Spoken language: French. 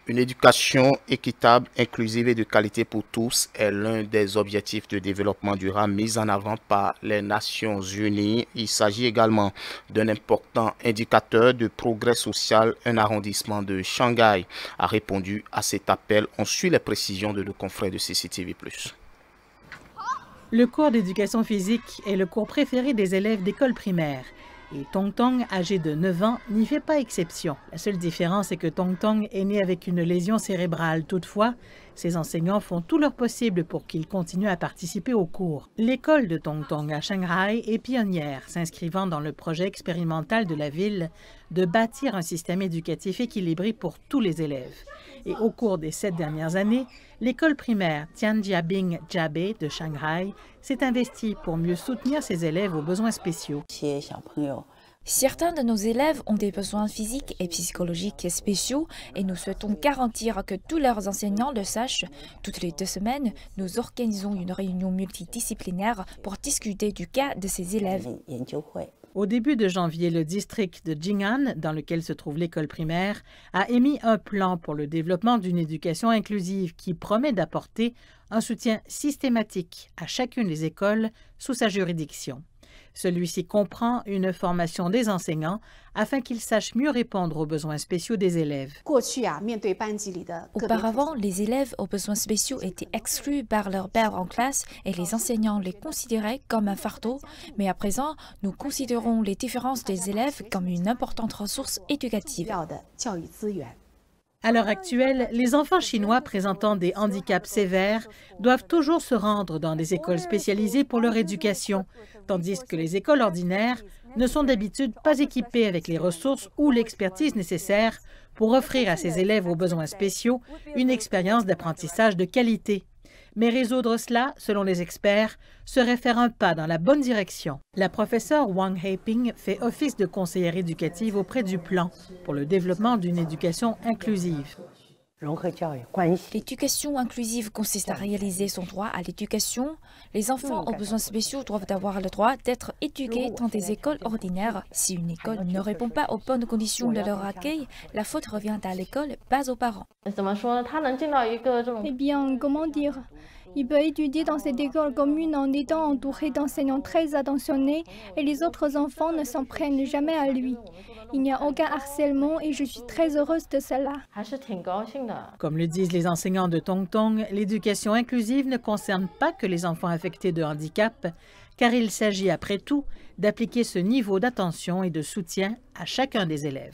Une éducation équitable, inclusive et de qualité pour tous est l'un des objectifs de développement durable mis en avant par les Nations Unies. Il s'agit également d'un important indicateur de progrès social. Un arrondissement de Shanghai a répondu à cet appel. On suit les précisions de nos confrères de CCTV+. Le cours d'éducation physique est le cours préféré des élèves d'école primaire. Et Tong Tong, âgé de 9 ans, n'y fait pas exception. La seule différence est que Tong Tong est né avec une lésion cérébrale. Toutefois, ses enseignants font tout leur possible pour qu'il continue à participer aux cours. L'école de Tong Tong à Shanghai est pionnière, s'inscrivant dans le projet expérimental de la ville de bâtir un système éducatif équilibré pour tous les élèves. Et au cours des 7 dernières années, l'école primaire Tianjiabing Jiabei de Shanghai s'est investie pour mieux soutenir ses élèves aux besoins spéciaux. Certains de nos élèves ont des besoins physiques et psychologiques spéciaux et nous souhaitons garantir que tous leurs enseignants le sachent. Toutes les 2 semaines, nous organisons une réunion multidisciplinaire pour discuter du cas de ces élèves. Au début de janvier, le district de Jing'an, dans lequel se trouve l'école primaire, a émis un plan pour le développement d'une éducation inclusive qui promet d'apporter un soutien systématique à chacune des écoles sous sa juridiction. Celui-ci comprend une formation des enseignants afin qu'ils sachent mieux répondre aux besoins spéciaux des élèves. Auparavant, les élèves aux besoins spéciaux étaient exclus par leur père en classe et les enseignants les considéraient comme un fardeau. Mais à présent, nous considérons les différences des élèves comme une importante ressource éducative. À l'heure actuelle, les enfants chinois présentant des handicaps sévères doivent toujours se rendre dans des écoles spécialisées pour leur éducation, tandis que les écoles ordinaires ne sont d'habitude pas équipées avec les ressources ou l'expertise nécessaires pour offrir à ces élèves aux besoins spéciaux une expérience d'apprentissage de qualité. Mais résoudre cela, selon les experts, serait faire un pas dans la bonne direction. La professeure Wang Heiping fait office de conseillère éducative auprès du plan pour le développement d'une éducation inclusive. L'éducation inclusive consiste à réaliser son droit à l'éducation. Les enfants aux besoins spéciaux doivent avoir le droit d'être éduqués dans des écoles ordinaires. Si une école ne répond pas aux bonnes conditions de leur accueil, la faute revient à l'école, pas aux parents. Eh bien, comment dire? Il peut étudier dans cette école commune en étant entouré d'enseignants très attentionnés et les autres enfants ne s'en prennent jamais à lui. Il n'y a aucun harcèlement et je suis très heureuse de cela. Comme le disent les enseignants de Tong Tong, l'éducation inclusive ne concerne pas que les enfants affectés de handicap, car il s'agit après tout d'appliquer ce niveau d'attention et de soutien à chacun des élèves.